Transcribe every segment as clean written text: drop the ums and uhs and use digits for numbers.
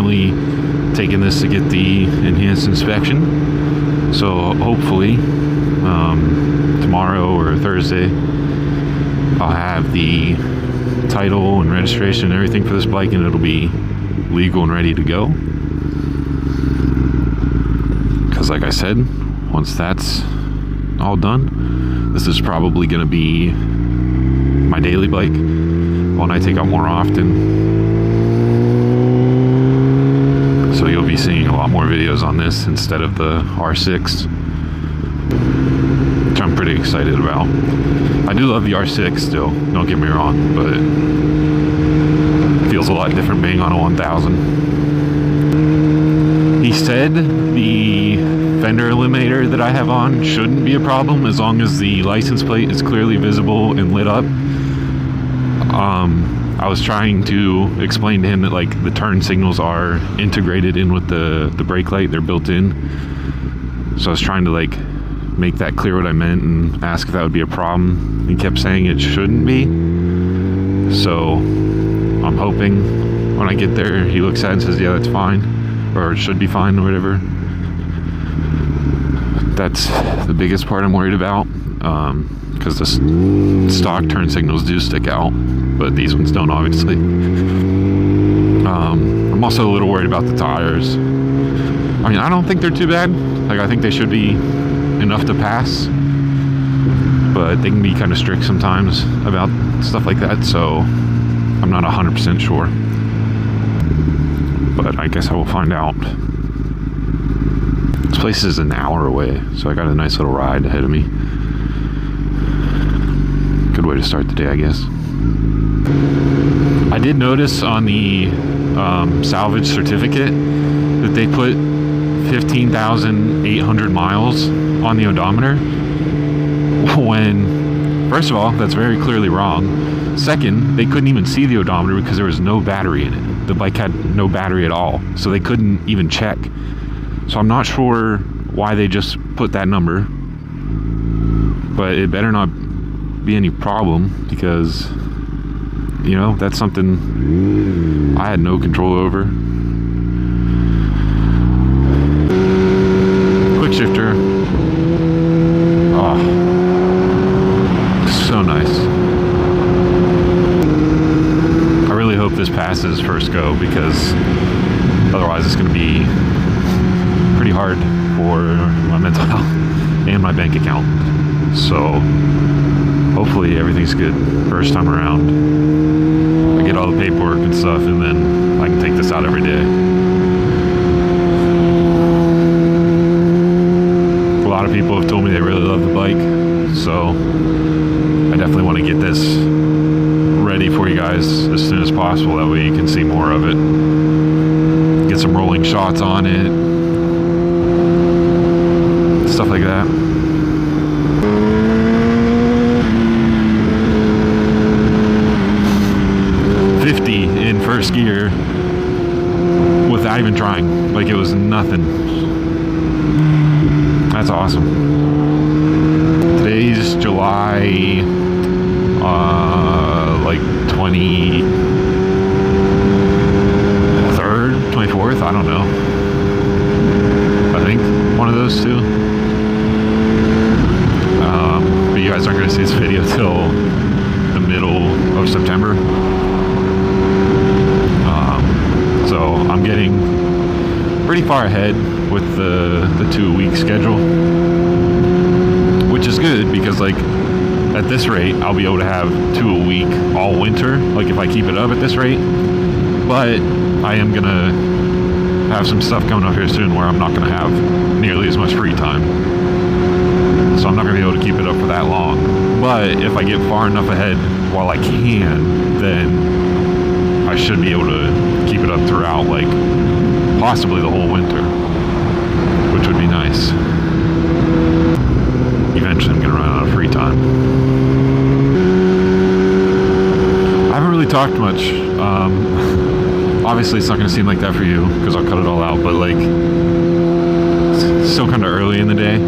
finally taking this to get the enhanced inspection. So hopefully tomorrow or Thursday I'll have the title and registration and everything for this bike, and it'll be legal and ready to go. Because like I said, once that's all done, this is probably going to be my daily bike, one I take out more often. So you'll be seeing a lot more videos on this instead of the R6, which I'm pretty excited about. I do love the R6 still, don't get me wrong, but it feels a lot different being on a 1000. He said the fender eliminator that I have on shouldn't be a problem as long as the license plate is clearly visible and lit up. I was trying to explain to him that like the turn signals are integrated in with the brake light, they're built in. So I was trying to like make that clear what I meant and ask if that would be a problem. He kept saying it shouldn't be. So I'm hoping when I get there he looks at it and says, yeah, that's fine, or it should be fine, or whatever. That's the biggest part I'm worried about, because the stock turn signals do stick out, but these ones don't, obviously. I'm also a little worried about the tires. I mean, I don't think they're too bad. Like, I think they should be enough to pass, but they can be kind of strict sometimes about stuff like that, so I'm not 100% sure. But I guess I will find out. This place is an hour away, so I got a nice little ride ahead of me. Good way to start the day, I guess. I did notice on the salvage certificate that they put 15,800 miles on the odometer, when, first of all, that's very clearly wrong. Second, they couldn't even see the odometer because there was no battery in it. The bike had no battery at all, so they couldn't even check. So I'm not sure why they just put that number, but it better not be any problem, because, you know, that's something I had no control over. Quick shifter. Oh, so nice. I really hope this passes first go, because otherwise it's going to be pretty hard for my mental health and my bank account. So hopefully everything's good first time around. I get all the paperwork and stuff, and then I can take this out every day. A lot of people have told me they really love the bike, so I definitely want to get this ready for you guys as soon as possible. That way you can see more of it. Get some rolling shots on it. Stuff like that. In first gear without even trying. Like, it was nothing. That's awesome. Today's July like 23rd, 24th, I don't know. I think one of those two. But you guys aren't going to see this video till the middle of September. So I'm getting pretty far ahead with the 2-week schedule, which is good, because like at this rate I'll be able to have 2 a week all winter, like if I keep it up at this rate. But I am gonna have some stuff coming up here soon where I'm not gonna have nearly as much free time, so I'm not gonna be able to keep it up for that long. But if I get far enough ahead while I can, then I should be able to keep it up throughout, like possibly the whole winter, which would be nice. Eventually I'm gonna run out of free time. I haven't really talked much. Obviously it's not gonna seem like that for you, because I'll cut it all out, but like, it's still kind of early in the day,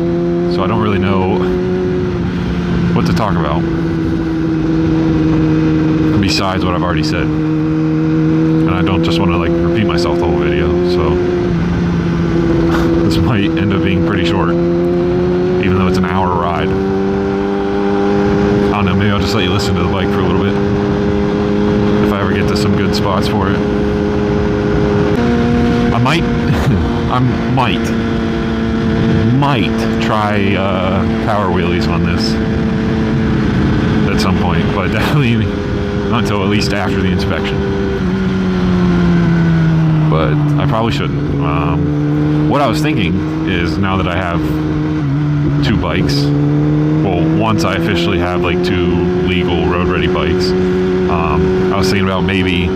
so I don't really know what to talk about besides what I've already said. And I don't just want to like repeat myself the whole video, so this might end up being pretty short, even though it's an hour ride. I don't know, maybe I'll just let you listen to the bike for a little bit if I ever get to some good spots for it. I might try power wheelies on this at some point, but definitely not until at least after the inspection. But I probably shouldn't. What I was thinking is, now that I have 2 bikes, well, once I officially have like 2 legal road ready bikes, I was thinking about maybe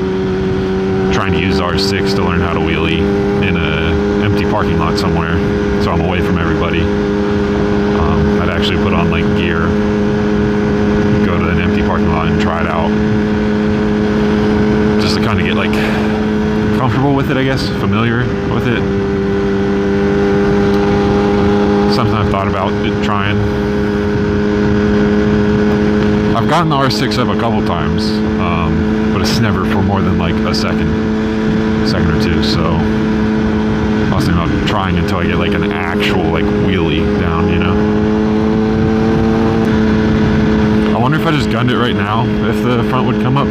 trying to use R6 to learn how to wheelie in a empty parking lot somewhere, so I'm away from everybody. I'd actually put on like gear, go to an empty parking lot and try it out, just to kind of get like comfortable with it, I guess, familiar with it. Something I've thought about trying. I've gotten the R6 up a couple times, but it's never for more than like a second or two, so I was thinking about trying until I get like an actual like wheelie down, you know? I wonder if I just gunned it right now, if the front would come up,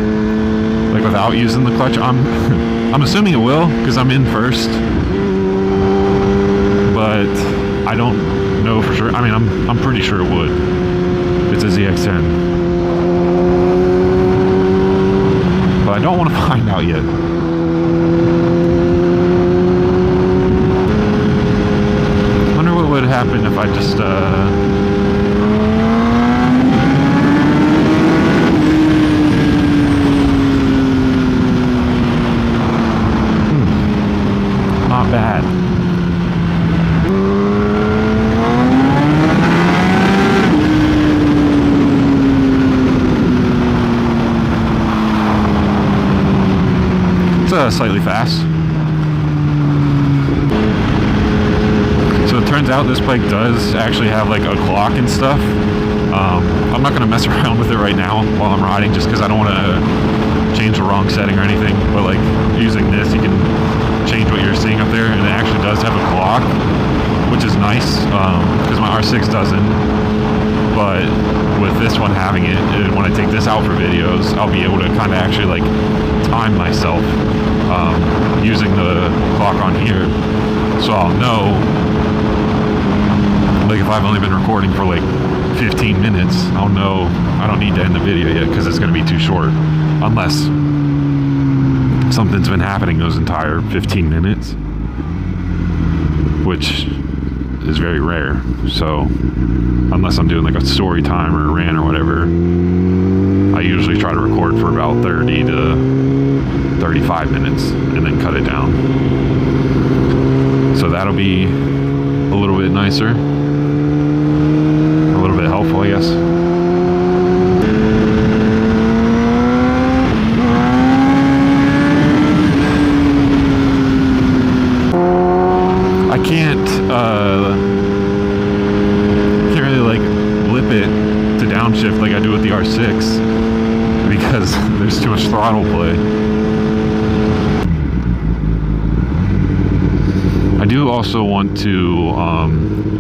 like without using the clutch. I'm assuming it will, because I'm in first, but I don't know for sure. I mean, I'm pretty sure it would. It's a ZX10. But I don't want to find out yet. Wonder what would happen if I just not bad. Slightly fast. So it turns out this bike does actually have like a clock and stuff. I'm not going to mess around with it right now while I'm riding, just because I don't want to change the wrong setting or anything. But like using this, you can change what you're seeing up there, and it actually does have a clock, which is nice, because my R6 doesn't. But with this one having it, when I take this out for videos, I'll be able to kind of actually like time myself using the clock on here, so I'll know, like if I've only been recording for like 15 minutes, I'll know I don't need to end the video yet, because it's going to be too short, unless something's been happening those entire 15 minutes, which is very rare. So unless I'm doing like a story time or a rant or whatever, I usually try to record for about 30 to 35 minutes and then cut it down. So that'll be a little bit nicer, a little bit helpful, I guess. I can't really like lip it to downshift like I do with the R6, because there's too much throttle play. I do also want to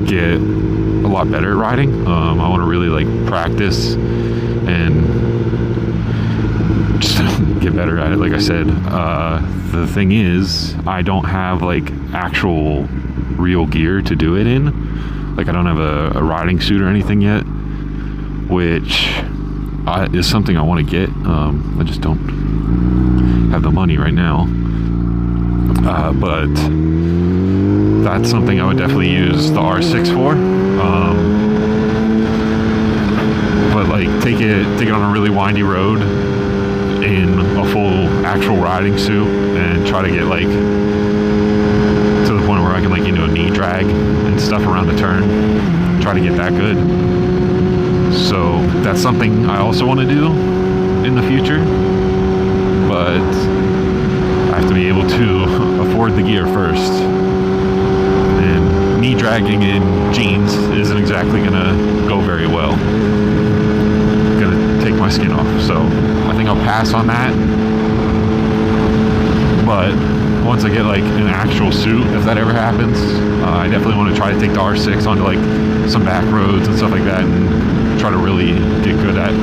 get a lot better at riding. I want to really like practice and just get better at it. Like I said, the thing is, I don't have like actual real gear to do it in. Like I don't have a riding suit or anything yet, which is something I want to get. I just don't have the money right now. But that's something I would definitely use the R6 for. But like take it on a really windy road in a full actual riding suit and try to get like to the point where I can like, you know, knee drag and stuff around the turn. Try to get that good. So that's something I also want to do in the future, but I have to be able to afford the gear first. And knee dragging in jeans isn't exactly gonna go very well. Gonna take my skin off. So I think I'll pass on that. But once I get like an actual suit, if that ever happens, I definitely want to try to take the R6 onto like some back roads and stuff like that, and try to really get good at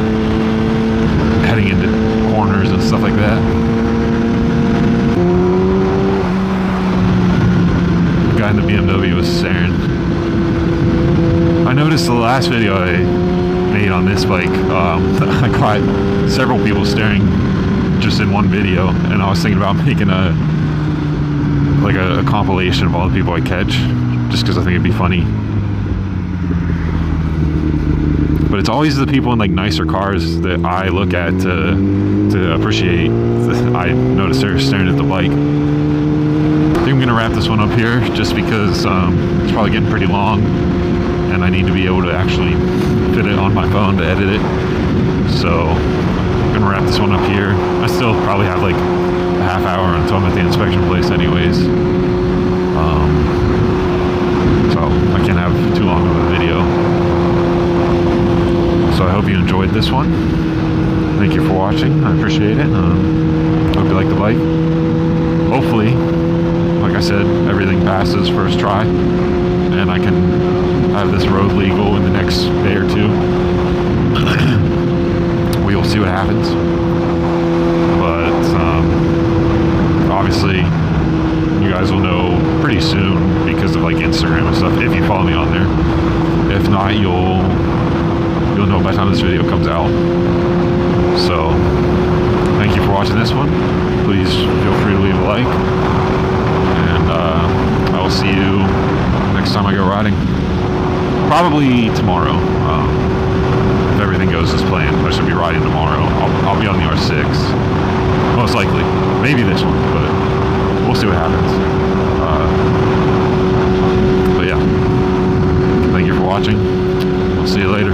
heading into corners and stuff like that. The guy in the BMW was staring. I noticed the last video I made on this bike, I caught several people staring just in one video, and I was thinking about making a compilation of all the people I catch, just because I think it'd be funny. But it's always the people in like nicer cars that I look at to appreciate. I notice they're staring at the bike. I think I'm gonna wrap this one up here, just because it's probably getting pretty long, and I need to be able to actually fit it on my phone to edit it. So I'm gonna wrap this one up here. I still probably have like a half hour until I'm at the inspection place anyways. So I can't have too long of a video. So I hope you enjoyed this one. Thank you for watching. I appreciate it. Hope you like the bike. Hopefully, like I said, everything passes first try, and I can have this road legal in the next day or two. We will see what happens. But obviously, you guys will know pretty soon because of like Instagram and stuff, if you follow me on there. If not, you'll know by the time this video comes out. So thank you for watching this one. Please feel free to leave a like, and I will see you next time I go riding, probably tomorrow. If everything goes as planned, I should be riding tomorrow. I'll be on the R6 most likely, maybe this one, but we'll see what happens. But yeah, thank you for watching. I'll see you later.